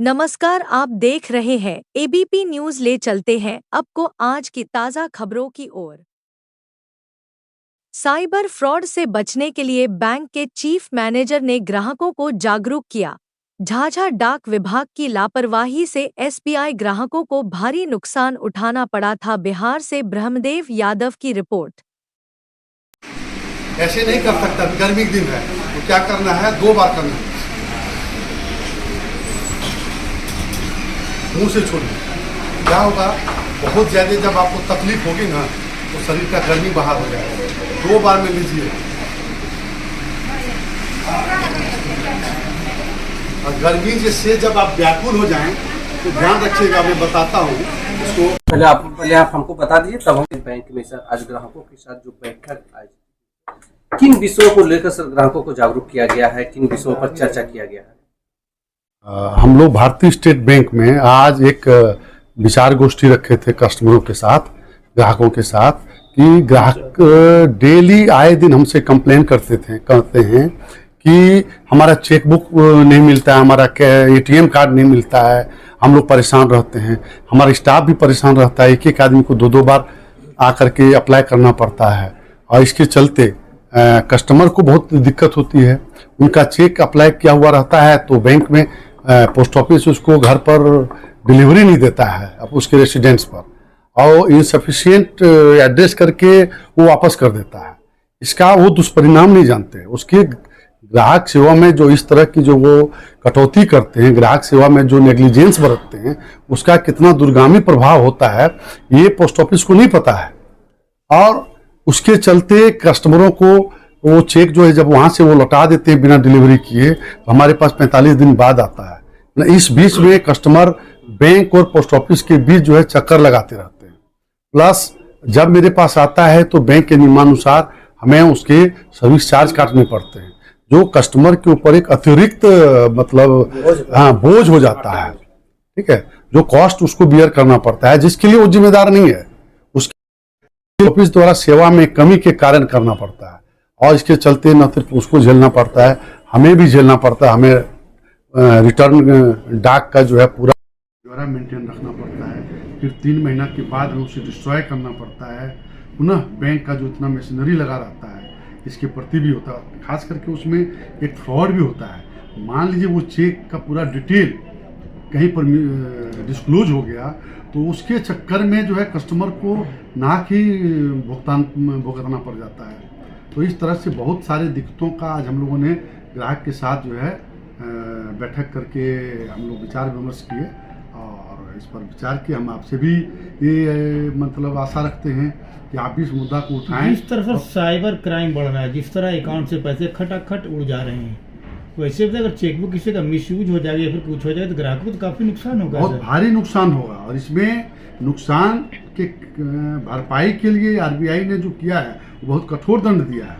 नमस्कार, आप देख रहे हैं एबीपी न्यूज। ले चलते हैं आपको आज की ताज़ा खबरों की ओर। साइबर फ्रॉड से बचने के लिए बैंक के चीफ मैनेजर ने ग्राहकों को जागरूक किया। झाझा डाक विभाग की लापरवाही से एसबीआई ग्राहकों को भारी नुकसान उठाना पड़ा था। बिहार से ब्रह्मदेव यादव की रिपोर्ट। ऐसे नहीं कर सकता, गर्मी के दिन है तो क्या करना है, 2 बार करना है। मुंह से छोड़िए। क्या होगा, बहुत ज़्यादा जब आपको तकलीफ होगी ना तो शरीर का गर्मी बाहर हो जाएगा। 2 बार में लीजिए। और गर्मी से जब आप व्याकुल हो जाएं तो ध्यान रखिएगा, मैं बताता हूँ इसको। पहले आप हमको बता दीजिए, तब हम बैंक में सर आज ग्राहकों के साथ जो बैठक आज किन विषयों को लेकर सर ग्राहकों को जागरूक किया गया है, किन विषयों पर चर्चा किया गया है? हम लोग भारतीय स्टेट बैंक में आज एक विचार गोष्ठी रखे थे कस्टमरों के साथ, ग्राहकों के साथ, कि ग्राहक डेली आए दिन हमसे कंप्लेन करते हैं कि हमारा चेकबुक नहीं मिलता है, हमारा एटीएम कार्ड नहीं मिलता है, हम लोग परेशान रहते हैं, हमारा स्टाफ भी परेशान रहता है, एक आदमी को 2 बार आकर के अप्लाई करना पड़ता है और इसके चलते कस्टमर को बहुत दिक्कत होती है। उनका चेक अप्लाई किया हुआ रहता है तो बैंक में पोस्ट ऑफिस उसको घर पर डिलीवरी नहीं देता है, अब उसके रेसिडेंस पर, और इनसफिशिएंट एड्रेस करके वो वापस कर देता है। इसका वो दुष्परिणाम नहीं जानते। उसके ग्राहक सेवा में जो इस तरह की जो वो कटौती करते हैं, ग्राहक सेवा में जो नेग्लिजेंस बरतते हैं, उसका कितना दूरगामी प्रभाव होता है ये पोस्ट ऑफिस को नहीं पता है। और उसके चलते कस्टमरों को वो चेक जो है जब वहाँ से वो लौटा देते हैं बिना डिलीवरी किए तो हमारे पास 45 दिन बाद आता है। इस बीच में कस्टमर बैंक और पोस्ट ऑफिस के बीच जो है चक्कर लगाते रहते हैं। प्लस जब मेरे पास आता है तो बैंक के नियमानुसार हमें उसके सर्विस चार्ज काटने पड़ते हैं, जो कस्टमर के ऊपर एक अतिरिक्त बोझ हो जाता है। ठीक है, जो कॉस्ट उसको बियर करना पड़ता है, जिसके लिए वो जिम्मेदार नहीं है, उसके ऑफिस द्वारा सेवा में कमी के कारण करना पड़ता है। और इसके चलते न सिर्फ उसको झेलना पड़ता है, हमें भी झेलना पड़ता है। हमें रिटर्न डाक का जो है पूरा मेंटेन रखना पड़ता है, फिर 3 महीना के बाद हमें उसे डिस्ट्रॉय करना पड़ता है। पुनः बैंक का जो इतना मशीनरी लगा रहता है इसके प्रति भी होता है। खास करके उसमें एक फ्रॉड भी होता है। मान लीजिए वो चेक का पूरा डिटेल कहीं पर डिस्क्लोज हो गया तो उसके चक्कर में जो है कस्टमर को नाक ही भुगतना पड़ जाता है। तो इस तरह से बहुत सारे दिक्कतों का आज हम लोगों ने ग्राहक के साथ जो है बैठक करके हम लोग विचार विमर्श किए और इस पर विचार किए। हम आपसे भी ये मतलब आशा रखते हैं कि आप भी इस मुद्दा को उठाएं। जिस तरह से साइबर क्राइम बढ़ रहा है, जिस तरह अकाउंट से पैसे खटाखट उड़ जा रहे हैं, वैसे भी अगर चेकबुक किसी का मिसयूज हो जाएगा या फिर कुछ हो जाएगा तो ग्राहकों को तो काफी नुकसान होगा, बहुत भारी नुकसान होगा। और इसमें नुकसान के भरपाई के लिए आरबीआई ने जो किया है वो बहुत कठोर दंड दिया है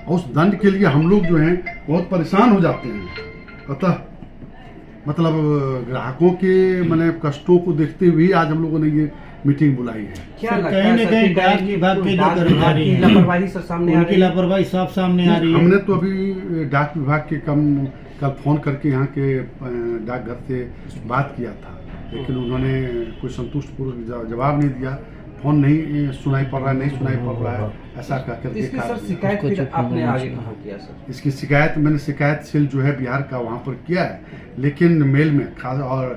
और उस दंड के लिए हम लोग जो हैं बहुत परेशान हो जाते हैं। अतः मतलब ग्राहकों के कष्टों को देखते हुए आज हम लोगों ने ये मीटिंग बुलाई है। क्या कहीं न कहीं डाक विभाग के जो कर्मचारी हैं, लापरवाही सर सामने उनकी लापरवाही साफ सामने आ रही है। हमने तो अभी डाक विभाग के कल फोन करके यहाँ के डाकघर से बात किया था, लेकिन उन्होंने कोई संतुष्टपूर्वक जवाब नहीं दिया। फोन नहीं सुनाई पड़ रहा है, नहीं सुनाई पड़ रहा है, ऐसा कहकर इसकी सर शिकायत फिर आपने आगे कहाँ किया सर? इसकी शिकायत मैंने शिकायत सेल जो है बिहार का वहाँ पर किया है, लेकिन मेल में खास और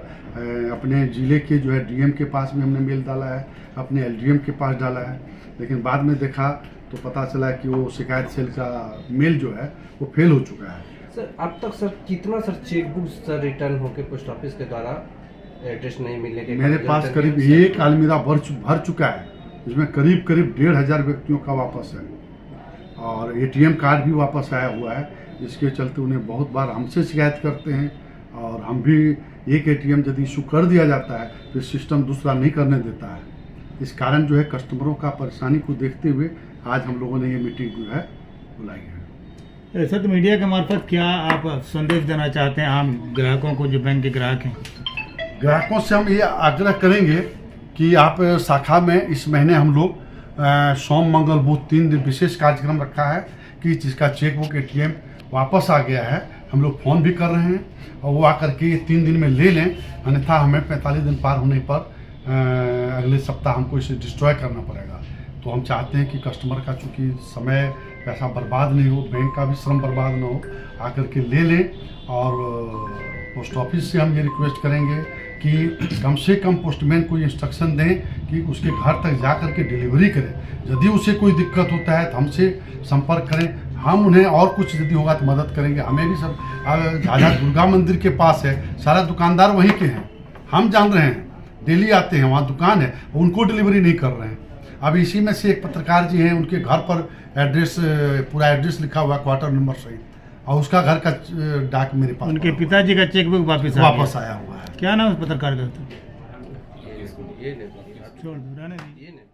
अपने जिले के जो है डीएम के पास भी हमने मेल डाला है, अपने एलडीएम के पास डाला है, लेकिन बाद में देखा तो पता चला कि वो शिकायत सेल का मेल जो है वो फेल हो चुका है। सर अब तक सर कितना सर चेकबुक सर रिटर्न होके पोस्ट ऑफिस के द्वारा एड्रेस नहीं मिलने के मेरे पास करीब 1 अलमीरा भर चुका है, जिसमें करीब 1,500 व्यक्तियों का वापस है और एटीएम कार्ड भी वापस आया हुआ है। जिसके चलते उन्हें बहुत बार हमसे शिकायत करते हैं और हम भी एक एटीएम यदि इशू कर दिया जाता है तो सिस्टम दूसरा नहीं करने देता है। इस कारण जो है कस्टमरों का परेशानी को देखते हुए आज हम लोगों ने ये मीटिंग जो है बुलाई है। ऐसा तो मीडिया के मार्फत क्या आप संदेश देना चाहते हैं आम ग्राहकों को जो बैंक के ग्राहक हैं? ग्राहकों से हम ये आग्रह करेंगे कि आप शाखा में इस महीने हम लोग सोम मंगल बुध 3 दिन विशेष कार्यक्रम रखा है कि जिसका चेकबुक एटीएम वापस आ गया है हम लोग फ़ोन भी कर रहे हैं और वो आकर के 3 दिन में ले लें, अन्यथा हमें 45 दिन पार होने पर अगले सप्ताह हमको इसे डिस्ट्रॉय करना पड़ेगा। तो हम चाहते हैं कि कस्टमर का चूँकि समय पैसा बर्बाद नहीं हो, बैंक का भी श्रम बर्बाद ना हो, आकर के ले लें। और पोस्ट ऑफिस से हम ये रिक्वेस्ट करेंगे कि कम से कम पोस्टमैन को इंस्ट्रक्शन दें कि उसके घर तक जा कर के डिलीवरी करें। यदि उसे कोई दिक्कत होता है तो हमसे संपर्क करें, हम उन्हें और कुछ यदि होगा तो मदद करेंगे। हमें भी सब झाझा दुर्गा मंदिर के पास है, सारा दुकानदार वहीं के हैं, हम जान रहे हैं, डेली आते हैं, वहाँ दुकान है, उनको डिलीवरी नहीं कर रहे हैं। अब इसी में से एक पत्रकार जी हैं, उनके घर पर एड्रेस, पूरा एड्रेस लिखा हुआ, क्वार्टर नंबर सहित, और उसका घर का डाक मेरे पास, उनके पिताजी का चेकबुक वापस आया हुआ है। क्या नाम है पत्रकार का? ये नहीं, छोड़ दो, रहने दीजिए। ये नहीं।